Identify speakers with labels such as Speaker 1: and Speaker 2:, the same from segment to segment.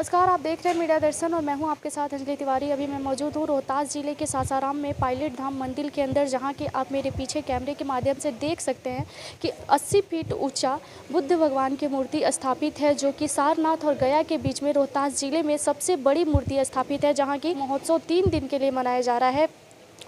Speaker 1: नमस्कार, आप देख रहे हैं मीडिया दर्शन और मैं हूं आपके साथ अंजलि तिवारी। अभी मैं मौजूद हूं रोहतास जिले के सासाराम में पायलट धाम मंदिर के अंदर, जहां कि आप मेरे पीछे कैमरे के माध्यम से देख सकते हैं कि 80 फीट ऊंचा बुद्ध भगवान की मूर्ति स्थापित है, जो कि सारनाथ और गया के बीच में रोहतास जिले में सबसे बड़ी मूर्ति स्थापित है। जहाँ की महोत्सव 3 दिन के लिए मनाया जा रहा है।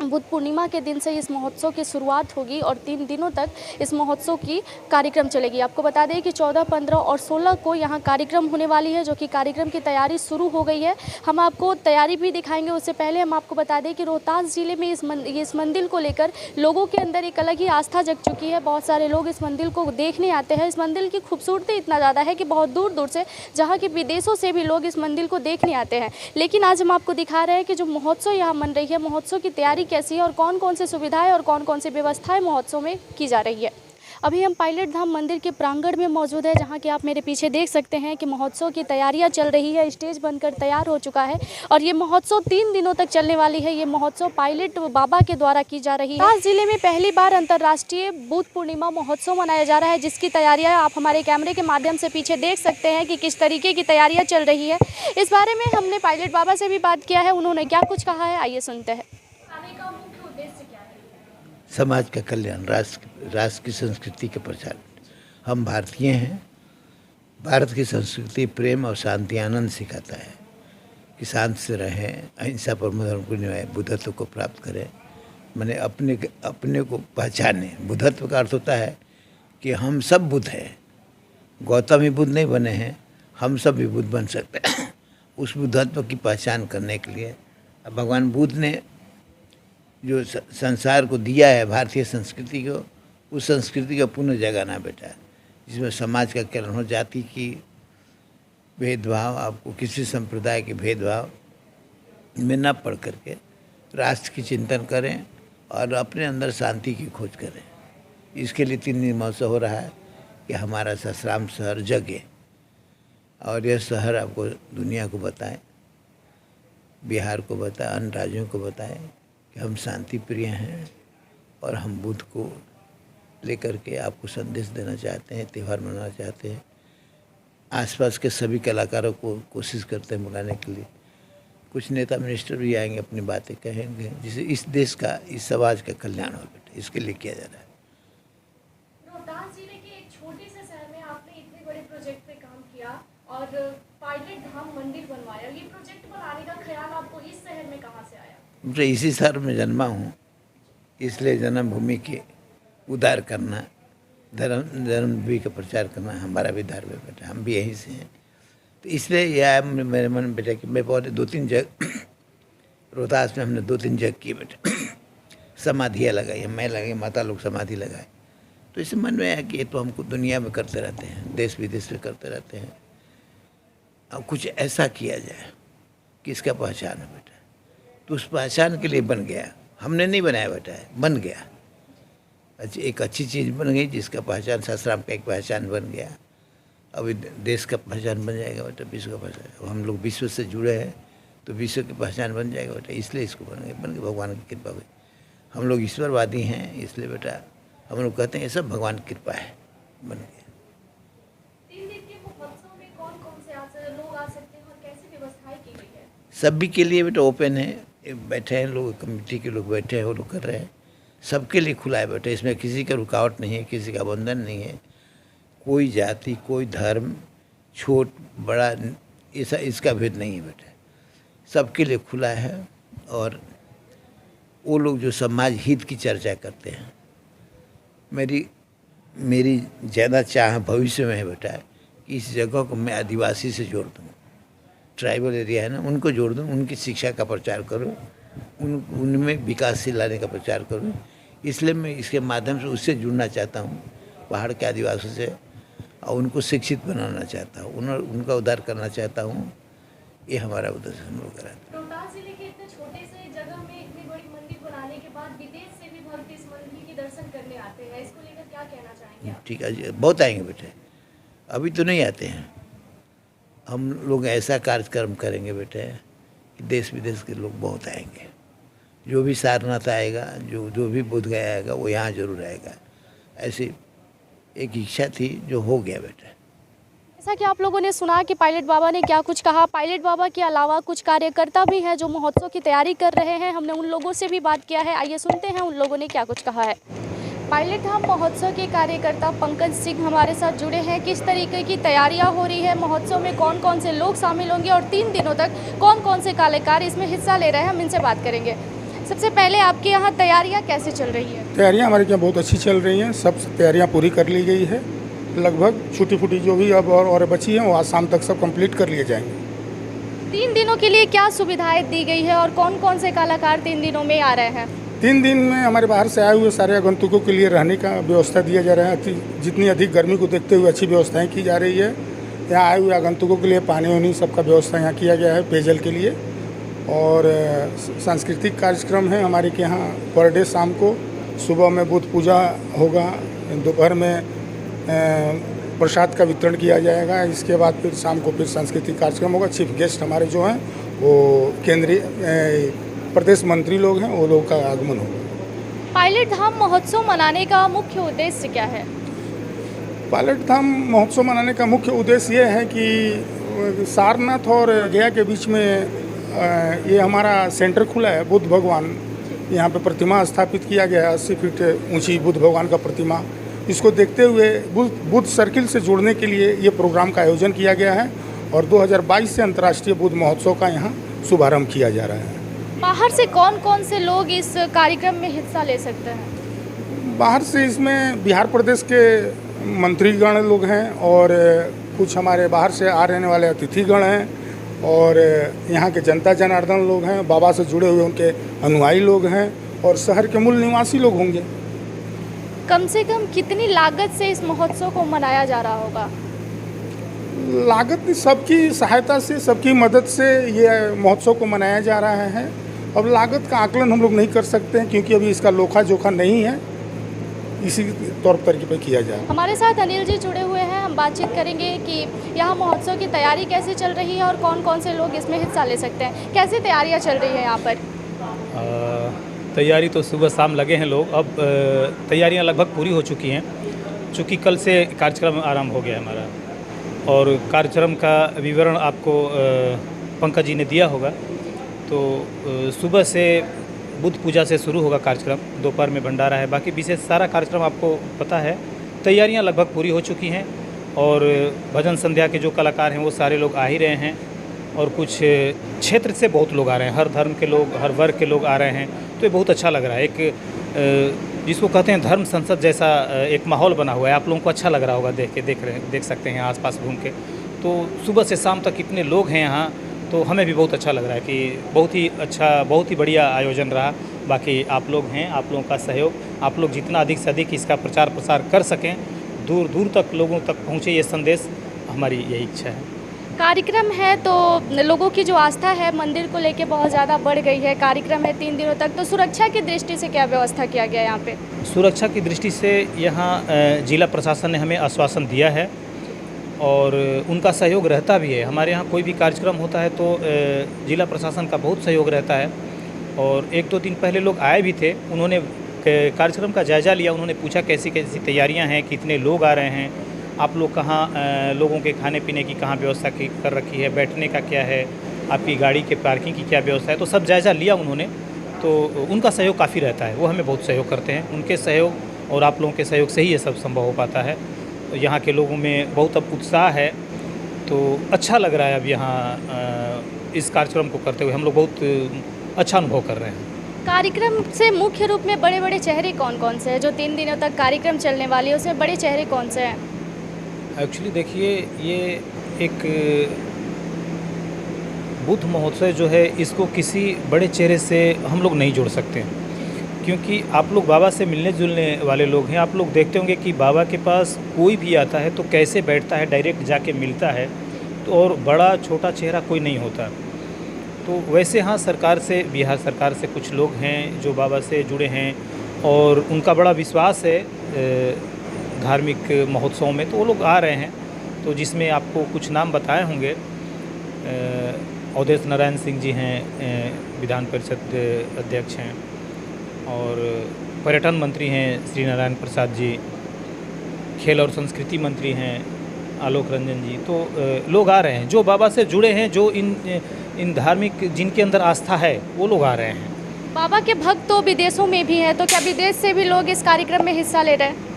Speaker 1: बुद्ध पूर्णिमा के दिन से इस महोत्सव की शुरुआत होगी और 3 दिनों तक इस महोत्सव की कार्यक्रम चलेगी। आपको बता दें कि 14, 15 और 16 को यहाँ कार्यक्रम होने वाली है, जो कि कार्यक्रम की तैयारी शुरू हो गई है। हम आपको तैयारी भी दिखाएंगे। उससे पहले हम आपको बता दें कि रोहतास जिले में इस मंदिर को लेकर लोगों के अंदर एक अलग ही आस्था जग चुकी है। बहुत सारे लोग इस मंदिर को देखने आते हैं। इस मंदिर की खूबसूरती इतना ज़्यादा है कि बहुत दूर दूर से, जहाँ के विदेशों से भी लोग इस मंदिर को देखने आते हैं। लेकिन आज हम आपको दिखा रहे हैं कि जो महोत्सव यहाँ मन रही है, महोत्सव की तैयारी कैसी है और कौन कौन सी सुविधाएं और कौन कौन सी व्यवस्थाएं महोत्सव में की जा रही है। अभी हम पायलट धाम मंदिर के प्रांगण में मौजूद है, जहां कि आप मेरे पीछे देख सकते हैं कि महोत्सव की तैयारियां चल रही है। स्टेज बनकर तैयार हो चुका है और ये महोत्सव 3 दिनों तक चलने वाली है। ये महोत्सव पायलट बाबा के द्वारा की जा रही है। रोहतास जिले में पहली बार अंतर्राष्ट्रीय बुद्ध पूर्णिमा महोत्सव मनाया जा रहा है, जिसकी तैयारियां आप हमारे कैमरे के माध्यम से पीछे देख सकते हैं कि किस तरीके की तैयारियां चल रही है। इस बारे में हमने पायलट बाबा से भी बात किया है। उन्होंने क्या कुछ कहा है, आइए सुनते हैं।
Speaker 2: समाज का कल्याण, राष्ट्र की संस्कृति के प्रचार। हम भारतीय हैं। भारत की संस्कृति प्रेम और शांति आनंद सिखाता है कि शांत से रहें, अहिंसा परमो धर्म को निभाएं, बुद्धत्व को प्राप्त करें। मैंने अपने को पहचाने। बुद्धत्व का अर्थ होता है कि हम सब बुद्ध हैं। गौतम ही बुद्ध नहीं बने हैं, हम सब भी बुद्ध बन सकते हैं। उस बुद्धत्व की पहचान करने के लिए भगवान बुद्ध ने जो संसार को दिया है, भारतीय संस्कृति को, उस संस्कृति का पुनः जगाना बेटा, जिसमें समाज का कल्याण हो, जाति की भेदभाव, आपको किसी संप्रदाय के भेदभाव में न पड़ करके राष्ट्र की चिंतन करें और अपने अंदर शांति की खोज करें। इसके लिए 3 दिन महोत्सव हो रहा है कि हमारा सासाराम शहर जगे और यह शहर आपको दुनिया को बताए, बिहार को बताए, अन्य राज्यों को बताए कि हम शांति प्रिय हैं और हम बुद्ध को लेकर के आपको संदेश देना चाहते हैं, त्यौहार मनाना चाहते हैं। आसपास के सभी कलाकारों को कोशिश करते हैं बुलाने के लिए। कुछ नेता मिनिस्टर भी आएंगे, अपनी बातें कहेंगे, जिससे इस देश का, इस समाज का कल्याण हो बेटा, इसके लिए किया जा रहा है।
Speaker 1: रोहतास जिले के एक छोटे से शहर में आपने इतने बड़े प्रोजेक्ट पे काम किया और पायलट धाम मंदिर बनवाया। ये प्रोजेक्ट बनाने का ख्याल आपको इस शहर में कहाँ से आया?
Speaker 2: मुझे इसी शहर में जन्मा हूँ, इसलिए जन्मभूमि के उद्धार करना, धर्म का प्रचार करना हमारा भी धर्म है बेटा। हम भी यहीं से हैं, तो इसलिए यह आया मेरे मन में बेटा कि मैं बहुत 2-3 जगह रोहतास में हमने 2-3 जगह की बेटा। समाधियाँ लगाई, मैं लगाई, माता लोग समाधि लगाए। तो इससे मन में आया कि ये तो हमको दुनिया में करते रहते हैं, देश विदेश में करते रहते हैं, अब कुछ ऐसा किया जाए कि इसका पहचान है बेटा। तो उस पहचान के लिए बन गया। हमने नहीं बनाया बेटा, बन गया। एक अच्छी चीज़ बन गई जिसका पहचान, सासाराम का एक पहचान बन गया। अभी देश का पहचान बन जाएगा बेटा, विश्व का पहचान। अब हम लोग विश्व से जुड़े हैं तो विश्व की पहचान बन जाएगा बेटा। इसलिए इसको बन गया, भगवान की कृपा हुई। हम लोग ईश्वरवादी हैं, इसलिए बेटा हम लोग कहते हैं ये सब भगवान की कृपा है, बन गया।
Speaker 1: 3 दिन के महोत्सव में कौन कौन से लोग आ सकते हैं और कैसी व्यवस्थाएं की गई है?
Speaker 2: सभी के लिए बेटा ओपन है। बैठे हैं लोग, कमेटी के लोग बैठे हैं, वो लोग कर रहे हैं। सबके लिए खुला है बेटा, इसमें किसी का रुकावट नहीं है, किसी का बंधन नहीं है। कोई जाति, कोई धर्म, छोट बड़ा, ऐसा इसका भेद नहीं है बेटा, सबके लिए खुला है। और वो लोग जो समाज हित की चर्चा करते हैं, मेरी ज़्यादा चाह भविष्य में है बेटा कि इस जगह को मैं आदिवासी से जोड़ दूँ। ट्राइबल एरिया है ना, उनको जोड़ दूँ, उनकी शिक्षा का प्रचार करूँ, उनमें विकासशील लाने का प्रचार करूँ। इसलिए मैं इसके माध्यम से उससे जुड़ना चाहता हूँ, पहाड़ के आदिवासियों से, और उनको शिक्षित बनाना चाहता हूँ, उनका उद्धार करना चाहता हूँ। ये हमारा उद्देश्य हम लोग कराते हैं।
Speaker 1: रोहतास जिले के इतने छोटे से जगह में इतनी बड़ी मंदिर बनाने के बाद विदेश से भी भक्त इस मंदिर के दर्शन करने आते हैं। इसको लेकर क्या कहना चाहेंगे आप?
Speaker 2: ठीक है, बहुत आएंगे बेटे, अभी तो नहीं आते हैं। हम लोग ऐसा कार्यक्रम करेंगे बेटे कि देश विदेश के लोग बहुत आएंगे। जो भी सारनाथ आएगा, जो भी बोध गया आएगा, वो यहाँ जरूर आएगा। ऐसी एक इच्छा थी जो हो गया बेटा।
Speaker 1: जैसा कि आप लोगों ने सुना कि पायलट बाबा ने क्या कुछ कहा। पायलट बाबा के अलावा कुछ कार्यकर्ता भी हैं जो महोत्सव की तैयारी कर रहे हैं। हमने उन लोगों से भी बात किया है। आइए सुनते हैं उन लोगों ने क्या कुछ कहा है। पायलट धाम महोत्सव के कार्यकर्ता पंकज सिंह हमारे साथ जुड़े हैं। किस तरीके की तैयारियां हो रही है, महोत्सव में कौन कौन से लोग शामिल होंगे और 3 दिनों तक कौन कौन से कलाकार इसमें हिस्सा ले रहे हैं, हम इनसे बात करेंगे। सबसे पहले आपके यहाँ तैयारियाँ कैसे चल रही है?
Speaker 3: तैयारियां हमारे यहाँ बहुत अच्छी चल रही हैं। सब तैयारियां पूरी कर ली गई है। लगभग छुट्टी फूटी जो भी अब और बची हैं वो आज शाम तक सब कंप्लीट कर लिए जाएंगे।
Speaker 1: 3 दिनों के लिए क्या सुविधाएं दी गई है और कौन कौन से कलाकार 3 दिनों में आ रहे हैं?
Speaker 3: 3 दिन में हमारे बाहर से आए हुए सारे आगंतुकों के लिए रहने का व्यवस्था दिया जा रहा है। जितनी अधिक गर्मी को देखते हुए अच्छी व्यवस्थाएं की जा रही है। यहाँ आए हुए आगंतुकों के लिए पानी वानी सबका व्यवस्था यहाँ किया गया है, पेयजल के लिए। और सांस्कृतिक कार्यक्रम है हमारे के यहाँ पर डे। शाम को सुबह में बुद्ध पूजा होगा, दोपहर में प्रसाद का वितरण किया जाएगा। इसके बाद फिर शाम को फिर सांस्कृतिक कार्यक्रम होगा। चीफ गेस्ट हमारे जो हैं वो केंद्रीय प्रदेश मंत्री लोग हैं, वो लोग का आगमन होगा।
Speaker 1: पायलट धाम महोत्सव मनाने का मुख्य उद्देश्य क्या है?
Speaker 3: पायलट धाम महोत्सव मनाने का मुख्य उद्देश्य ये है कि सारनाथ और गया के बीच में ये हमारा सेंटर खुला है। बुद्ध भगवान यहाँ पे प्रतिमा स्थापित किया गया है, 80 फीट ऊंची बुद्ध भगवान का प्रतिमा। इसको देखते हुए बुद्ध सर्किल से जोड़ने के लिए ये प्रोग्राम का आयोजन किया गया है और 2022 से अंतर्राष्ट्रीय बुद्ध महोत्सव का यहाँ शुभारंभ किया जा रहा है।
Speaker 1: बाहर से कौन कौन से लोग इस कार्यक्रम में हिस्सा ले सकते हैं?
Speaker 3: बाहर से इसमें बिहार प्रदेश के मंत्रीगण लोग हैं और कुछ हमारे बाहर से आ रहने वाले अतिथिगण हैं और यहाँ के जनता जनार्दन लोग हैं, बाबा से जुड़े हुए उनके अनुयायी लोग हैं और शहर के मूल निवासी लोग होंगे।
Speaker 1: कम से कम कितनी लागत से इस महोत्सव को मनाया जा रहा होगा?
Speaker 3: लागत सबकी सहायता से, सबकी मदद से ये महोत्सव को मनाया जा रहा है। अब लागत का आकलन हम लोग नहीं कर सकते हैं क्योंकि अभी इसका लोखा जोखा नहीं है। इसी तौर तरीके पर किया जाए।
Speaker 1: हमारे साथ अनिल जी जुड़े हुए हैं। हम बातचीत करेंगे कि यहाँ महोत्सव की तैयारी कैसे चल रही है और कौन कौन से लोग इसमें हिस्सा ले सकते हैं। कैसे तैयारियाँ चल रही है यहाँ पर?
Speaker 4: तैयारी तो सुबह शाम लगे हैं लोग। अब तैयारियां लगभग पूरी हो चुकी हैं, चूँकि कल से कार्यक्रम आरंभ हो गया है हमारा और कार्यक्रम का विवरण आपको पंकज जी ने दिया होगा। तो सुबह से बुद्ध पूजा से शुरू होगा कार्यक्रम, दोपहर में भंडारा है, बाकी विशेष सारा कार्यक्रम आपको पता है। तैयारियां लगभग पूरी हो चुकी हैं और भजन संध्या के जो कलाकार हैं वो सारे लोग आ ही रहे हैं और कुछ क्षेत्र से बहुत लोग आ रहे हैं, हर धर्म के लोग, हर वर्ग के लोग आ रहे हैं। तो ये बहुत अच्छा लग रहा है। एक जिसको कहते हैं धर्म संसद जैसा एक माहौल बना हुआ है। आप लोगों को अच्छा लग रहा होगा देख सकते हैं आसपास घूम के। तो सुबह से शाम तक इतने लोग हैं यहाँ, तो हमें भी बहुत अच्छा लग रहा है कि बहुत ही अच्छा, बहुत ही बढ़िया आयोजन रहा। बाकी आप लोग हैं, आप लोगों का सहयोग, आप लोग जितना अधिक से अधिक इसका प्रचार प्रसार कर सकें, दूर दूर तक लोगों तक पहुँचे ये संदेश, हमारी यही इच्छा है।
Speaker 1: कार्यक्रम है तो लोगों की जो आस्था है मंदिर को लेके बहुत ज़्यादा बढ़ गई है। कार्यक्रम है 3 दिनों तक, तो सुरक्षा की दृष्टि से क्या व्यवस्था किया गया यहाँ पे?
Speaker 4: सुरक्षा की दृष्टि से यहाँ जिला प्रशासन ने हमें आश्वासन दिया है और उनका सहयोग रहता भी है। हमारे यहाँ कोई भी कार्यक्रम होता है तो जिला प्रशासन का बहुत सहयोग रहता है और 1-2 दिन पहले लोग आए भी थे। उन्होंने कार्यक्रम का जायज़ा लिया, उन्होंने पूछा कैसी कैसी तैयारियाँ हैं, कितने लोग आ रहे हैं, आप लोग कहाँ, लोगों के खाने पीने की कहाँ व्यवस्था कर रखी है, बैठने का क्या है, आपकी गाड़ी के पार्किंग की क्या व्यवस्था है। तो सब जायज़ा लिया उन्होंने। तो उनका सहयोग काफ़ी रहता है, वो हमें बहुत सहयोग करते हैं। उनके सहयोग और आप लोगों के सहयोग से ही ये सब संभव हो पाता है। यहाँ के लोगों में बहुत अब उत्साह है, तो अच्छा लग रहा है। अब यहाँ इस कार्यक्रम को करते हुए हम लोग बहुत अच्छा अनुभव कर रहे हैं।
Speaker 1: कार्यक्रम से मुख्य रूप में बड़े बड़े चेहरे कौन कौन से हैं? जो 3 दिनों तक कार्यक्रम चलने वाले हैं उसमें बड़े चेहरे कौन से हैं?
Speaker 4: एक्चुअली देखिए, ये एक बुद्ध महोत्सव जो है, इसको किसी बड़े चेहरे से हम लोग नहीं जोड़ सकते क्योंकि आप लोग बाबा से मिलने जुलने वाले लोग हैं। आप लोग देखते होंगे कि बाबा के पास कोई भी आता है तो कैसे बैठता है, डायरेक्ट जाके मिलता है, तो और बड़ा छोटा चेहरा कोई नहीं होता। तो वैसे हाँ, सरकार से, बिहार सरकार से कुछ लोग हैं जो बाबा से जुड़े हैं और उनका बड़ा विश्वास है धार्मिक महोत्सव में, तो वो लोग आ रहे हैं। तो जिसमें आपको कुछ नाम बताए होंगे, अवधेश नारायण सिंह जी हैं, विधान परिषद अध्यक्ष हैं, और पर्यटन मंत्री हैं श्री नारायण प्रसाद जी, खेल और संस्कृति मंत्री हैं आलोक रंजन जी, तो लोग आ रहे हैं जो बाबा से जुड़े हैं, जो इन धार्मिक जिनके अंदर आस्था है वो लोग आ रहे हैं।
Speaker 1: बाबा के भक्त तो विदेशों में भी हैं, तो क्या विदेश से भी लोग इस कार्यक्रम में हिस्सा ले रहे हैं?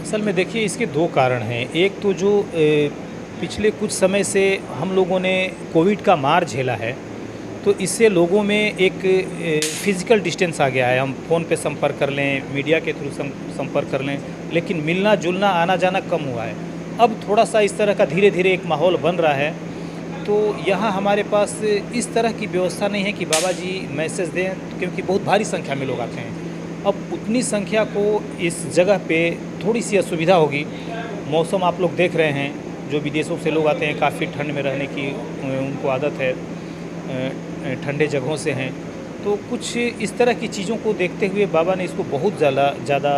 Speaker 4: असल में देखिए इसके दो कारण हैं। एक तो जो पिछले कुछ समय से हम लोगों ने कोविड का मार झेला है, तो इससे लोगों में एक फिज़िकल डिस्टेंस आ गया है। हम फ़ोन पे संपर्क कर लें, मीडिया के थ्रू संपर्क कर लें, लेकिन मिलना जुलना आना जाना कम हुआ है। अब थोड़ा सा इस तरह का धीरे धीरे एक माहौल बन रहा है, तो यहाँ हमारे पास इस तरह की व्यवस्था नहीं है कि बाबा जी मैसेज दें, क्योंकि बहुत भारी संख्या में लोग आते हैं। अब उतनी संख्या को इस जगह पे थोड़ी सी असुविधा होगी। मौसम आप लोग देख रहे हैं, जो विदेशों से लोग आते हैं, काफ़ी ठंड में रहने की उनको आदत है, ठंडे जगहों से हैं, तो कुछ इस तरह की चीज़ों को देखते हुए बाबा ने इसको बहुत ज़्यादा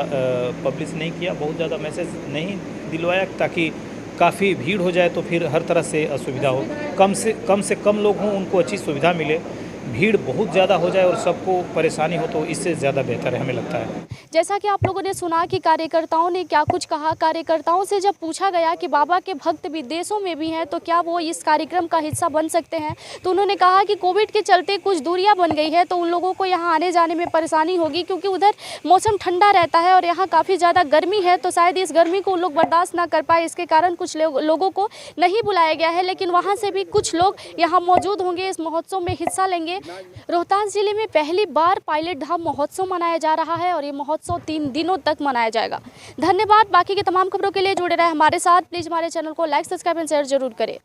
Speaker 4: पब्लिश नहीं किया, बहुत ज़्यादा मैसेज नहीं दिलवाया, ताकि काफ़ी भीड़ हो जाए तो फिर हर तरह से असुविधा हो। कम से कम लोग हों, उनको अच्छी सुविधा मिले। भीड़ बहुत ज़्यादा हो जाए और सबको परेशानी हो तो इससे ज़्यादा बेहतर है, हमें लगता है।
Speaker 1: जैसा कि आप लोगों ने सुना कि कार्यकर्ताओं ने क्या कुछ कहा। कार्यकर्ताओं से जब पूछा गया कि बाबा के भक्त विदेशों में भी हैं, तो क्या वो इस कार्यक्रम का हिस्सा बन सकते हैं, तो उन्होंने कहा कि कोविड के चलते कुछ दूरियां बन गई है, तो उन लोगों को यहाँ आने जाने में परेशानी होगी, क्योंकि उधर मौसम ठंडा रहता है और यहाँ काफ़ी ज़्यादा गर्मी है, तो शायद इस गर्मी को उन लोग बर्दाश्त ना कर पाए, इसके कारण कुछ लोगों को नहीं बुलाया गया है। लेकिन वहाँ से भी कुछ लोग यहाँ मौजूद होंगे, इस महोत्सव में हिस्सा लेंगे। रोहतास जिले में पहली बार पायलट धाम महोत्सव मनाया जा रहा है और ये महोत्सव 3 दिनों तक मनाया जाएगा। धन्यवाद। बाकी के तमाम खबरों के लिए जुड़े रहे हमारे साथ। प्लीज़ हमारे चैनल को लाइक, सब्सक्राइब एंड शेयर जरूर करें।